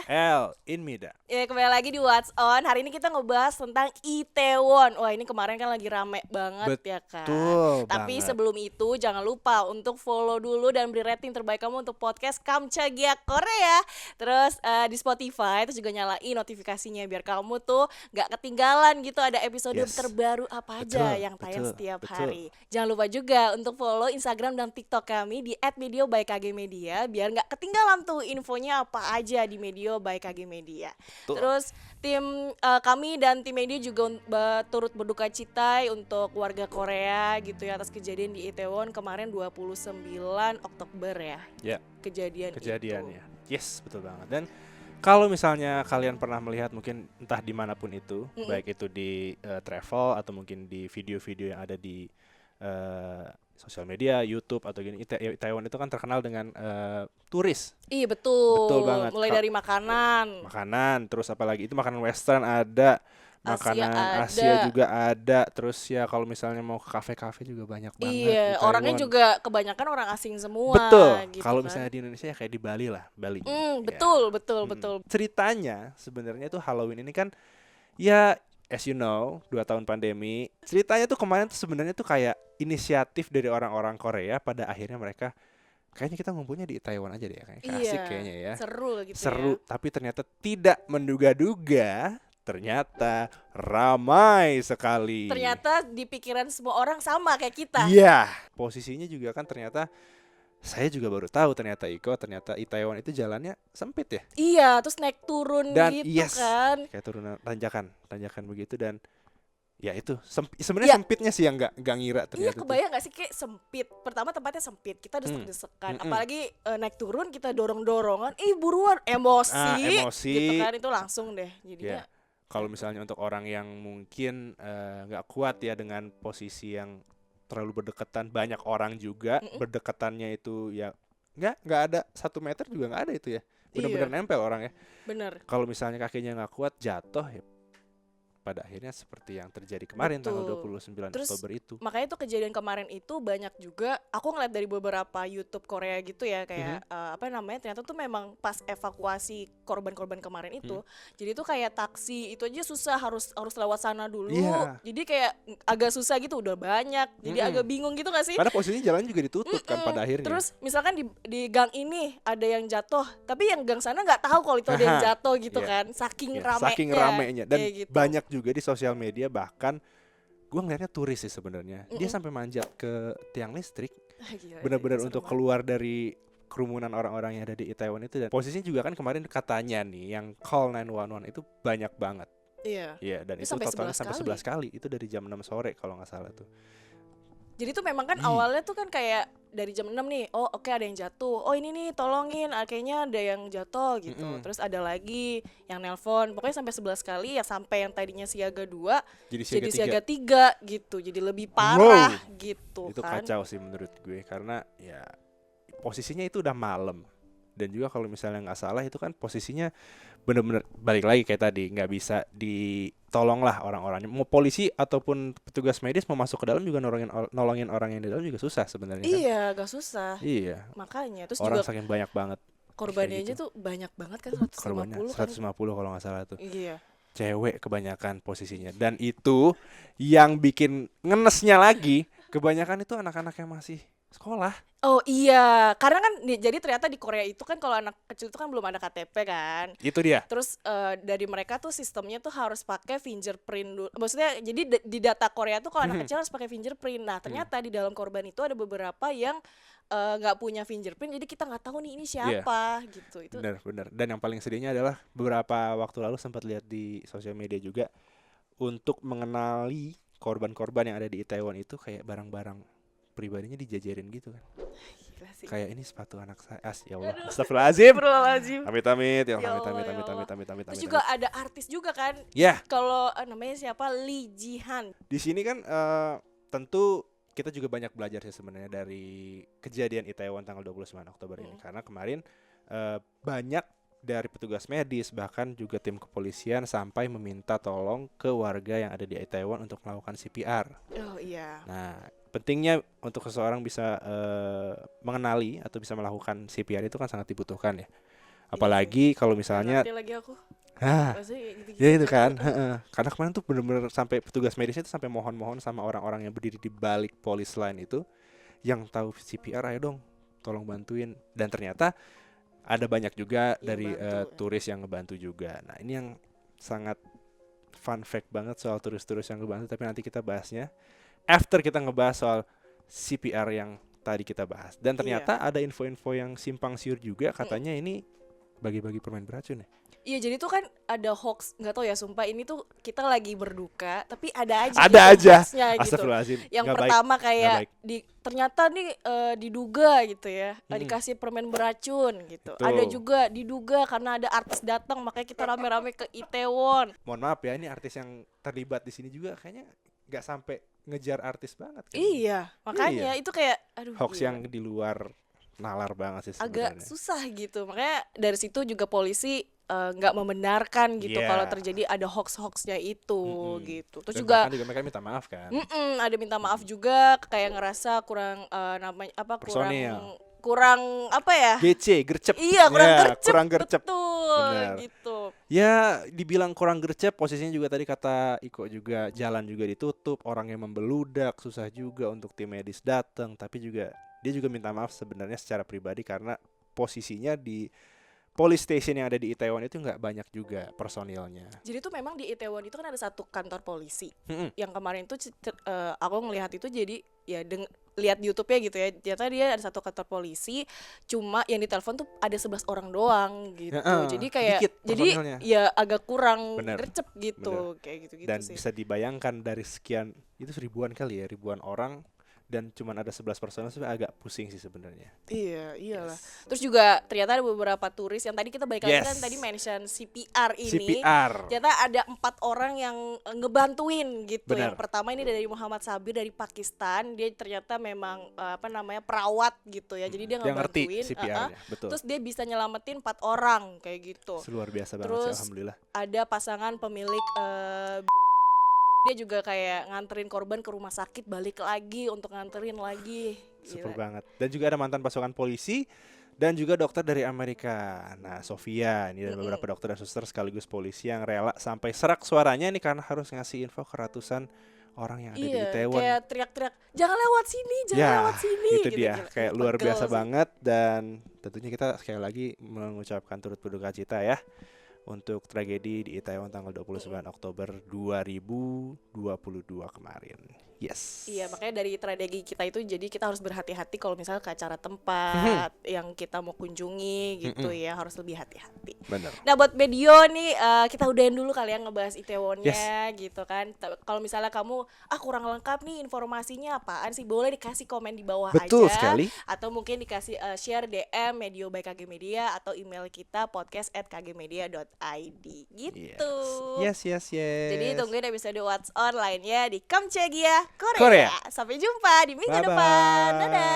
L in Mida. Ya, kembali lagi di What's On. Hari ini kita ngebahas tentang Itaewon. Wah, ini kemarin kan lagi rame banget ya kan. Betul Tapi banget. sebelum itu jangan lupa untuk follow dulu dan beri rating terbaik kamu untuk podcast Kamchagia Korea. Terus di Spotify terus juga nyalain notifikasinya biar kamu tuh gak ketinggalan gitu ada episode Yes. terbaru apa aja yang tayang setiap hari. Jangan lupa juga untuk follow Instagram dan TikTok kami di @medio_by_kg_media biar gak ketinggalan tuh infonya apa aja di Medio by KG Media. Betul. Terus tim kami dan tim media juga turut berduka cita untuk warga Korea gitu ya atas kejadian di Itaewon kemarin 29 Oktober ya. Ya. Kejadiannya. Yes, betul banget. Dan kalau misalnya kalian pernah melihat mungkin entah dimanapun itu, baik itu di travel atau mungkin di video-video yang ada di sosial media, YouTube atau gini, Taiwan itu kan terkenal dengan turis. Iya betul. Betul banget. Mulai dari makanan. Terus apalagi itu makanan Western ada, makanan Asia juga ada. Terus ya kalau misalnya mau ke kafe-kafe juga banyak banget. Iya, orangnya juga kebanyakan orang asing semua. Betul. Gitu kalau kan. misalnya di Indonesia ya kayak di Bali lah, Bali. Betul. Ceritanya sebenarnya tuh Halloween ini kan ya as you know 2 tahun pandemi. Ceritanya tuh kemarin tuh sebenarnya tuh kayak inisiatif dari orang-orang Korea pada akhirnya mereka kayaknya kita ngumpulnya di Taiwan aja deh kayaknya. Asik kayaknya ya. Seru, tapi ternyata tidak menduga-duga ternyata ramai sekali. Ternyata di pikiran semua orang sama kayak kita. Iya, posisinya juga kan ternyata saya juga baru tahu ternyata Itaewon itu jalannya sempit ya. Iya, terus naik turun dan gitu kan. Kayak turunan tanjakan begitu dan ya itu sebenarnya sempitnya sih yang nggak ngira ternyata. Iya, kebayang nggak sih kayak sempit. Pertama tempatnya sempit, kita desek-desekan. Apalagi naik turun kita dorong-dorongan. Buruan emosi. Gitu kan itu langsung deh jadinya. Kalau misalnya untuk orang yang mungkin nggak kuat ya dengan posisi yang terlalu berdekatan, banyak orang juga berdekatannya itu ya nggak ada 1 meter juga nggak ada itu ya, benar-benar nempel orang ya. Bener. Kalau misalnya kakinya nggak kuat jatuh ya pada akhirnya seperti yang terjadi kemarin. Betul. Tanggal 29 Terus, Oktober itu. Makanya tuh kejadian kemarin itu banyak juga aku ngeliat dari beberapa YouTube Korea gitu ya kayak ternyata tuh memang pas evakuasi korban-korban kemarin itu jadi tuh kayak taksi itu aja susah, harus lewat sana dulu. Jadi kayak agak susah gitu, udah banyak jadi agak bingung gitu gak sih? Karena posisinya jalan juga ditutup kan pada akhirnya. Terus misalkan di gang ini ada yang jatuh tapi yang gang sana nggak tahu kalau itu ada yang jatuh gitu kan, saking ramenya dan gitu. Banyak juga di sosial media, bahkan gue ngeliatnya turis sih sebenarnya. Dia sampai manjat ke tiang listrik benar-benar untuk keluar dari kerumunan orang-orang yang ada di Itaewon itu. Dan posisinya juga kan kemarin katanya nih yang call 911 itu banyak banget. Iya, dan itu totalnya sampai 11 kali. Itu dari jam 6 sore kalau nggak salah tuh. Jadi tuh memang kan awalnya tuh kan kayak dari jam 6 nih, oke, ada yang jatuh. Oh ini nih tolongin, kayaknya ada yang jatuh gitu. Terus ada lagi yang nelpon. Pokoknya sampai 11 kali ya, sampai yang tadinya siaga 2 jadi siaga 3 gitu. Jadi lebih parah gitu. Itu kan. Kacau sih menurut gue karena ya posisinya itu udah malam. Dan juga kalau misalnya nggak salah itu kan posisinya benar-benar balik lagi kayak tadi, nggak bisa ditolong lah orang-orangnya. Mau polisi ataupun petugas medis mau masuk ke dalam juga nolongin orang yang di dalam juga susah sebenarnya. Iya, gak susah. Iya. Makanya terus orang juga saking banyak banget. Korbannya aja tuh banyak banget kan, 150 korbannya 150 kan? Kalau nggak salah tuh. Iya. Cewek kebanyakan posisinya. Dan itu yang bikin ngenesnya lagi, kebanyakan itu anak-anak yang masih sekolah. Oh iya, karena kan jadi ternyata di Korea itu kan kalau anak kecil itu kan belum ada KTP kan. Itu dia. Terus dari mereka tuh sistemnya tuh harus pakai fingerprint dulu. Maksudnya jadi di data Korea tuh kalau anak kecil harus pakai fingerprint. Nah ternyata di dalam korban itu ada beberapa yang nggak punya fingerprint, jadi kita nggak tahu nih ini siapa gitu. Itu benar. Dan yang paling sedihnya adalah beberapa waktu lalu sempat lihat di sosial media juga untuk mengenali korban-korban yang ada di Itaewon itu kayak barang-barang pribadinya dijajarin gitu kan. Kayak ini sepatu anak saya. Ya Allah. Astagfirullahaladzim. Amit-amit ya Allah. Amit. Terus juga ada artis juga kan. Kalau namanya siapa? Lee Ji-han. Di sini kan tentu kita juga banyak belajar sih sebenarnya dari kejadian Itaewon tanggal 29 Oktober ini. Karena kemarin banyak dari petugas medis bahkan juga tim kepolisian sampai meminta tolong ke warga yang ada di Itaewon untuk melakukan CPR. Oh iya. Nah, pentingnya untuk seseorang bisa mengenali atau bisa melakukan CPR itu kan sangat dibutuhkan ya. Apalagi kalau misalnya lagi aku. Ya itu kan. Karena kemarin tuh bener-bener sampai petugas medisnya tuh sampai mohon-mohon sama orang-orang yang berdiri di balik polis line itu, yang tahu CPR, ayo dong tolong bantuin. Dan ternyata ada banyak juga dari turis yang ngebantu juga. Nah ini yang sangat fun fact banget soal turis-turis yang ngebantu, tapi nanti kita bahasnya after kita ngebahas soal CPR yang tadi kita bahas. Dan ternyata ada info-info yang simpang siur juga, katanya ini bagi-bagi permen beracun ya. Iya, jadi tuh kan ada hoax, nggak tahu ya, sumpah ini tuh kita lagi berduka tapi ada aja hoaxnya gitu. Yang gak pertama baik, kayak ternyata nih diduga gitu ya, dikasih permen beracun gitu. Betul. Ada juga diduga karena ada artis datang makanya kita rame-rame ke Itaewon. Mohon maaf ya, ini artis yang terlibat di sini juga kayaknya nggak sampai ngejar artis banget kan. Iya, makanya itu kayak aduh, hoax yang di luar nalar banget sih sebenarnya. Agak susah gitu. Makanya dari situ juga polisi nggak membenarkan gitu kalau terjadi ada hoax-hoaxnya itu gitu. Terus dan juga mereka minta maaf kan. Ada minta maaf juga, kayak ngerasa kurang namanya apa, kurang apa ya? Gercep. Iya, kurang gercep. Betul. Benar. Gitu. Ya, dibilang kurang gercep, posisinya juga tadi kata Iko juga, jalan juga ditutup, orang yang membeludak, susah juga untuk tim medis datang, tapi juga dia juga minta maaf sebenarnya secara pribadi karena posisinya di police station yang ada di Itaewon itu nggak banyak juga personilnya. Jadi tuh memang di Itaewon itu kan ada satu kantor polisi. Yang kemarin tuh aku ngelihat itu, jadi ya lihat di YouTube-nya gitu ya. Ternyata dia ada satu kantor polisi, cuma yang ditelepon tuh ada 11 orang doang gitu. Jadi kayak ya agak kurang gercep gitu. Kayak gitu-gitu. Dan sih bisa dibayangkan dari sekian, itu ribuan kali ya, ribuan orang, dan cuman ada 11 personel, agak pusing sih sebenarnya. Iya, iyalah. Terus juga ternyata ada beberapa turis yang tadi kita balik lagi kan tadi mention CPR ini. Ternyata ada 4 orang yang ngebantuin gitu. Yang pertama ini dari Muhammad Sabir dari Pakistan. Dia ternyata memang perawat gitu ya. Jadi dia ngebantuin. CPR-nya, betul. Terus dia bisa nyelamatin 4 orang kayak gitu. Luar biasa banget. Terus sih, alhamdulillah. Ada pasangan pemilik dia juga kayak nganterin korban ke rumah sakit, balik lagi untuk nganterin lagi. Super banget. Dan juga ada mantan pasukan polisi dan juga dokter dari Amerika. Nah, Sofia ini dan beberapa dokter dan suster sekaligus polisi yang rela sampai serak suaranya nih karena harus ngasih info ke ratusan orang yang ada di Itaewon. Kayak teriak-teriak, jangan lewat sini, lewat sini. Itu gitu, dia, kayak luar biasa banget. Dan tentunya kita sekali lagi mengucapkan turut berduka cita ya untuk tragedi di Itaewon tanggal 29 Oktober 2022 kemarin. Yes. Iya, makanya dari tragedi kita itu jadi kita harus berhati-hati kalau misalnya ke acara tempat yang kita mau kunjungi gitu ya, harus lebih hati-hati. Bener. Nah, buat video nih kita udahin dulu kali ya ngebahas Itaewonnya gitu kan. Kalau misalnya kamu kurang lengkap nih informasinya apaan sih, boleh dikasih komen di bawah Betul aja. Sekali. Atau mungkin dikasih share DM Medio by KG Media atau email kita podcast@kgmedia.id gitu. Yes. Jadi tungguin episode What's On lainnya di Kamchegia Korea. Sampai jumpa di minggu depan. Dadah.